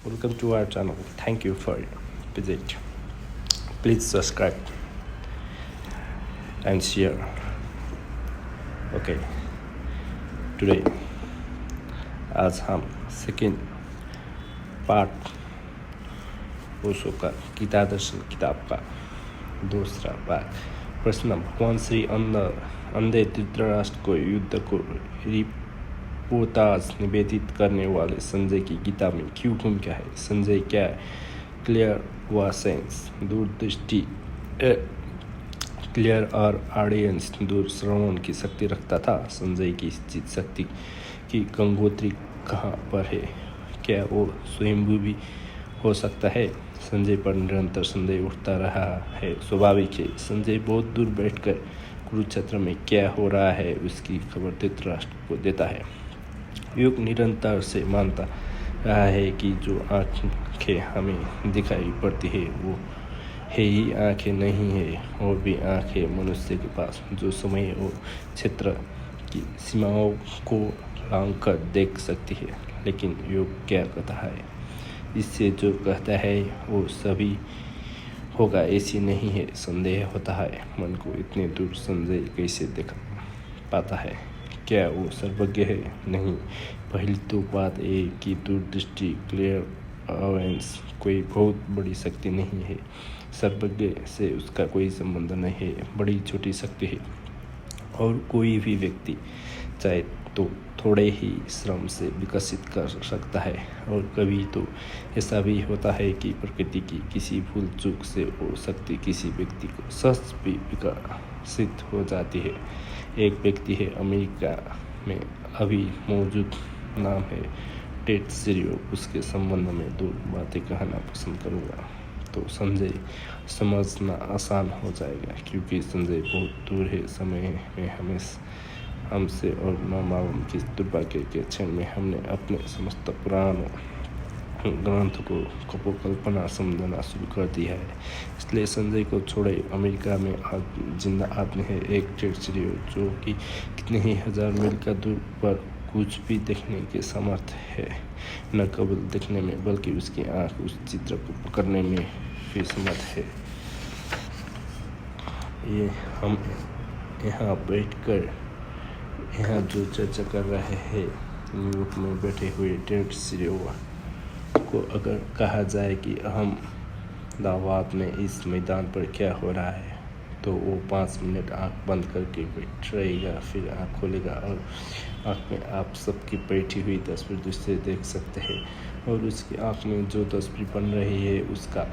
Welcome to our channel. Thank you for visit. Please subscribe and share. Okay. Today आज हम second part Osho का गीता दर्शन किताब का दूसरा भाग प्रश्न भगवान श्री अंधे धृतराष्ट्र को युद्ध को रिपोर्टाज निवेदित करने वाले संजय की गीता में क्यों भूमिका है? संजय क्या क्लियर व सेंस दूरदृष्टि क्लियर और ऑडियंस दूर श्रवण की शक्ति रखता था। संजय की चित शक्ति की गंगोत्री कहाँ पर है? क्या वो स्वयंभू भी हो सकता है? संजय पर निरंतर संदेह उठता रहा है। स्वाभाविक है, संजय बहुत दूर बैठकर कुरुक्षेत्र में क्या हो रहा है उसकी खबर धृतराष्ट्र को देता है। युग निरंतर से मानता रहा है कि जो आँखें हमें दिखाई पड़ती है वो है ही आँखें नहीं है, और भी आँखें मनुष्य के पास जो समय और क्षेत्र की सीमाओं को लांघ कर देख सकती है। लेकिन योग क्या कहता है? इससे जो कहता है वो सभी होगा ऐसी नहीं है। संदेह होता है मन को इतने दूर संजय कैसे देख पाता है? क्या वो सर्वज्ञ है? नहीं। पहली तो बात ये कि दूरदृष्टि क्लियर अवेंस कोई बहुत बड़ी शक्ति नहीं है। सर्वज्ञ से उसका कोई संबंध नहीं है, बड़ी छोटी शक्ति है। और कोई भी व्यक्ति चाहे तो थोड़े ही श्रम से विकसित कर सकता है। और कभी तो ऐसा भी होता है कि प्रकृति की किसी भूल चूक से वो शक्ति किसी व्यक्ति को सहज भी विकसित हो जाती है। एक व्यक्ति है अमेरिका में अभी मौजूद, नाम है टेड सीरियो। उसके संबंध में दो बातें कहना पसंद करूँगा तो संजय समझना आसान हो जाएगा, क्योंकि संजय बहुत दूर है समय में हमसे और न मालूम किस दुर्भाग्य के क्षण में हमने अपने समस्त पुराणों ग्रंथ को कपोकल्पना समझना शुरू कर दिया है। इसलिए संजय को छोड़े अमेरिका में आज जिंदा आदमी है एक टेड सीरियो, जो कि कितने ही हजार मील का दूर पर कुछ भी देखने के समर्थ है। न केवल देखने में बल्कि उसकी आँख उस चित्र को पकड़ने में भी समर्थ है। ये हम यहाँ बैठकर यहाँ जो चर्चा कर रहे हैं, न्यूयॉर्क में बैठे हुए टेड सीरियो को अगर कहा जाए कि अहमदाबाद में इस मैदान पर क्या हो रहा है, तो वो 5 मिनट आँख बंद करके बैठ रहेगा, फिर आँख खोलेगा और आँख में आप सबकी बैठी हुई तस्वीर दूसरे देख सकते हैं। और उसकी आँख में जो तस्वीर बन रही है उसका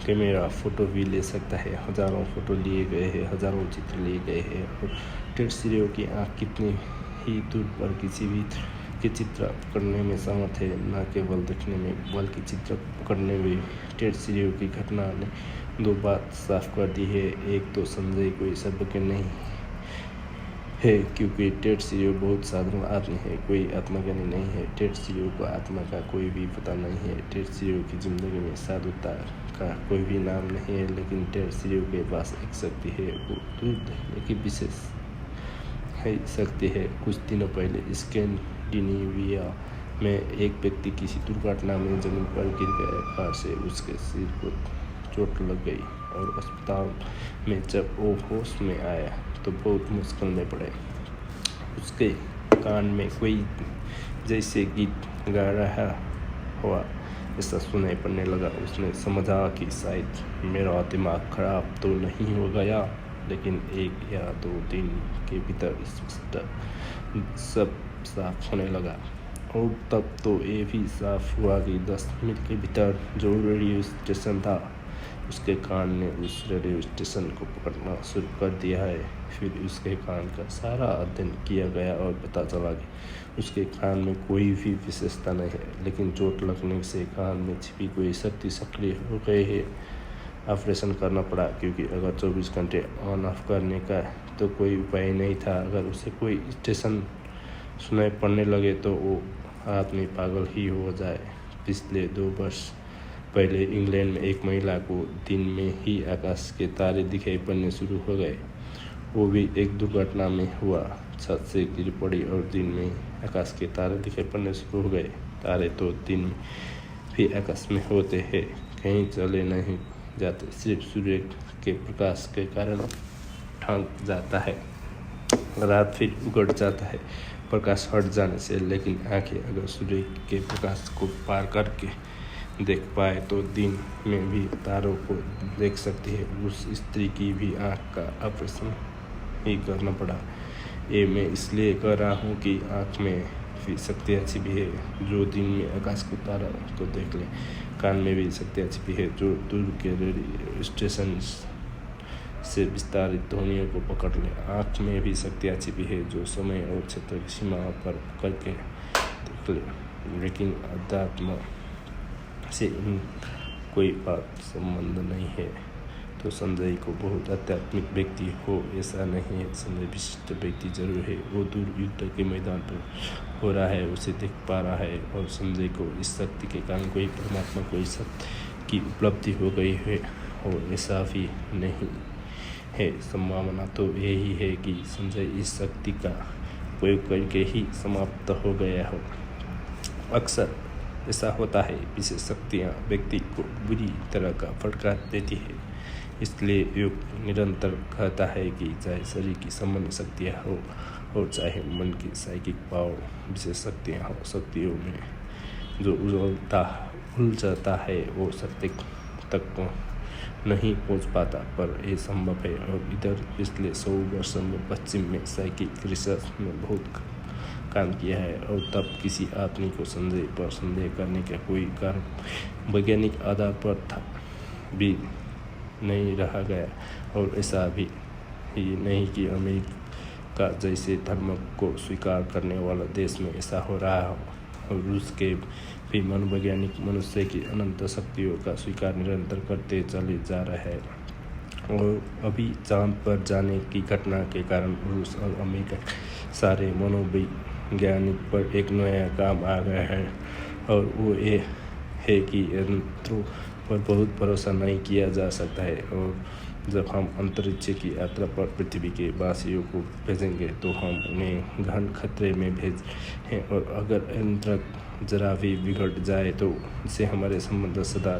कैमरा फ़ोटो भी ले सकता है। हज़ारों फ़ोटो लिए गए हैं, हज़ारों चित्र लिए गए हैं। और टेड सीरियो की आँख कितनी ही दूर पर किसी भी के चित्र पकड़ने में समर्थ है, न केवल देखने में बल्कि चित्र पकड़ने में। टेड सीरियो की घटना ने दो बात साफ कर दी है। एक तो संजय कोई सर्वज्ञ नहीं है, क्योंकि टेड सीरियो बहुत साधारण आदमी है, कोई आत्मज्ञानी नहीं है। टेड सीरियो को आत्मा का कोई भी पता नहीं है। टेड सीरियो की जिंदगी में साधुता का कोई भी नाम नहीं है। लेकिन टेड सीरियो के पास एक शक्ति है, वो दूर देखने की विशेष है शक्ति है। कुछ दिनों पहले स्कैंडिनेविया में एक व्यक्ति किसी दुर्घटना में जमीन पर गिर गया। कार से उसके सिर को चोट लग गई और अस्पताल में जब वो होश में आया तो बहुत मुश्किल में पड़े। उसके कान में कोई जैसे गीत गा रहा हुआ ऐसा सुनाई पड़ने लगा। उसने समझा कि शायद मेरा दिमाग खराब तो नहीं हो गया, लेकिन 1 या 2 दिन के भीतर सब साफ होने लगा। और तब तो ये भी साफ हुआ कि 10 मिनट के भीतर जो रेडियो स्टेशन था उसके कान ने उस रेडियो स्टेशन को पकड़ना शुरू कर दिया है। फिर उसके कान का सारा अध्ययन किया गया और पता चला कि उसके कान में कोई भी विशेषता नहीं है, लेकिन चोट लगने से कान में छिपी कोई शक्ति सक्रिय हो गई है। ऑपरेशन करना पड़ा, क्योंकि अगर 24 घंटे ऑन ऑफ करने का तो कोई उपाय नहीं था। अगर उसे कोई स्टेशन सुनाई पड़ने लगे तो वो आदमी पागल ही हो जाए। पिछले 2 वर्ष पहले इंग्लैंड में एक महिला को दिन में ही आकाश के तारे दिखाई पड़ने शुरू हो गए। वो भी एक दुर्घटना में हुआ, छत से गिर पड़ी और दिन में आकाश के तारे दिखाई पड़ने शुरू हो गए। तारे तो दिन भी आकाश में होते हैं, कहीं चले नहीं जाते, सिर्फ सूर्य के प्रकाश के कारण ढक जाता है। रात फिर उगड़ जाता है प्रकाश हट जाने से, लेकिन आंखें अगर सूर्य के प्रकाश को पार करके देख पाए तो दिन में भी तारों को देख सकती है। उस स्त्री की भी आँख का ऑपरेशन ही करना पड़ा। ये मैं इसलिए कह रहा हूँ कि आँख में भी शक्तियाँ छिपी है जो दिन में आकाश को तारा को देख ले। कान में भी शक्तियाँ छिपी है जो दूर के रेडियो स्टेशन से विस्तारित ध्वनियों को पकड़ ले। आँख में भी शक्तियाँ छिपी है जो समय और क्षेत्र की सीमा पर करके देख ले। लेकिन अध्यात्म से इन कोई बात संबंध नहीं है। तो संजय को बहुत आध्यात्मिक व्यक्ति हो ऐसा नहीं है। संजय विशिष्ट व्यक्ति जरूर है। वो दूर युद्ध के मैदान पर हो रहा है, उसे देख पा रहा है, और संजय को इस शक्ति के कारण कोई परमात्मा कोई सत्य की उपलब्धि हो गई है, और ऐसा भी नहीं है। संभावना तो यही है कि संजय इस शक्ति का प्रयोग करके ही समाप्त हो गया हो। अक्सर ऐसा होता है, विशेष शक्तियाँ व्यक्ति को बुरी तरह का फटकार देती है। इसलिए योग निरंतर कहता है कि चाहे शरीर की सामान्य शक्तियाँ हो और चाहे मन की साइकिक पावर विशेष शक्तियाँ हो, शक्तियों में जो उलझता है वो सत्य तक नहीं पहुंच पाता, पर यह संभव है। और इधर पिछले 100 वर्षों में पश्चिम में साइकिक रिसर्च में बहुत काम किया है, और तब किसी आदमी को संजय पर संदेह करने का कोई कारण वैज्ञानिक आधार पर था भी नहीं रहा गया। और ऐसा भी नहीं कि अमेरिका जैसे धर्म को स्वीकार करने वाला देश में ऐसा हो रहा हो। और रूस के भी मनोवैज्ञानिक मनुष्य की अनंत शक्तियों का स्वीकार निरंतर करते चले जा रहे हैं। और अभी चांद पर जाने की घटना के कारण रूस और अमेरिका सारे मनोवैज्ञानिक पर एक नया काम आ गया है, और वो ये है कि यंत्रों पर बहुत भरोसा नहीं किया जा सकता है। और जब हम अंतरिक्ष की यात्रा पर पृथ्वी के वासियों को भेजेंगे तो हम उन्हें गहन खतरे में भेज हैं, और अगर यंत्र जरा भी बिगड़ जाए तो इससे हमारे संबंध सदा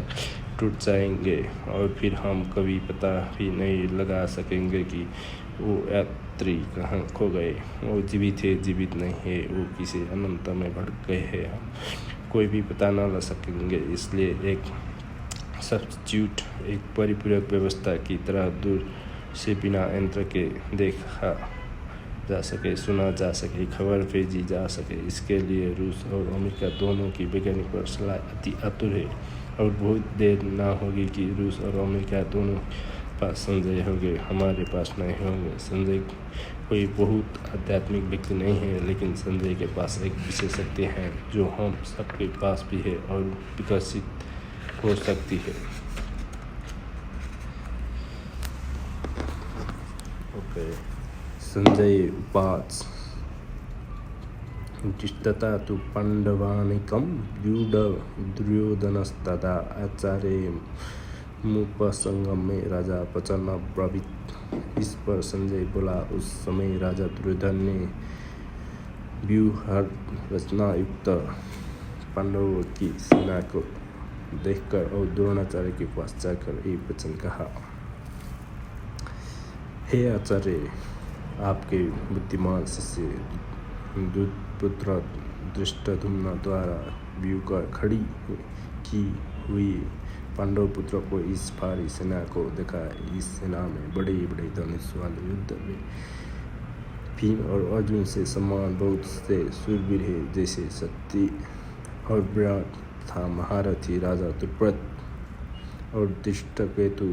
टूट जाएंगे, और फिर हम कभी पता भी नहीं लगा सकेंगे कि वो यात्री कहाँ खो गए, वो जीवित है जीवित नहीं है, वो किसी अनंत में भटक गए हैं, हम कोई भी पता न लगा सकेंगे। इसलिए एक सब्स्टिट्यूट, एक परिपूरक व्यवस्था की तरह दूर से बिना यंत्र के देखा जा सके, सुना जा सके, खबर भेजी जा सके, इसके लिए रूस और अमेरिका दोनों की वैज्ञानिक पर सलाह अति आतुर है। और बहुत देर ना होगी कि रूस और अमेरिका दोनों पास संजय होंगे, हमारे पास नहीं होंगे। संजय कोई बहुत आध्यात्मिक व्यक्ति नहीं है, लेकिन संजय के पास एक विशेष शक्ति है जो हम सबके पास भी है और विकसित हो सकती है। ओके, संजय उवाच तिष्ठता तु पाण्डवानीकं व्यूढ दुर्योधनस्तदा आचार्यमुपसंगमे राजा वचन ब्रवीत। इस पर संजय बोला, उस समय राजा दुर्योधन ने व्यूह रचना युक्त पांडवों की सेना को देखकर और द्रोणाचार्य के पास जाकर ये वचन कहा, हे आचार्य, आपके बुद्धिमान शिष्य दूतपुत्र धृष्टद्युम्न द्वारा व्यूह कर खड़ी की हुई पांडव पुत्र को इस भारी सेना को देखा। इस सेना में बड़े बड़े धनुष वाले युद्ध में भीम और अर्जुन से समान बहुत से शूरवीर हैं, जैसे सत्य और विराट तथा महारथी राजा द्रुपद और धृष्टकेतु,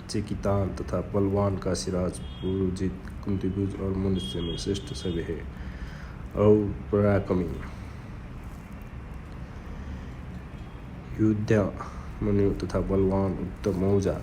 चेकितान तथा बलवान काशीराज, पुरोजित, कुंतीभुज और मनुष्य में श्रेष्ठ सभी है। और पराक्रमी योद्धा मनु तथा बलवान उत्तम मौजा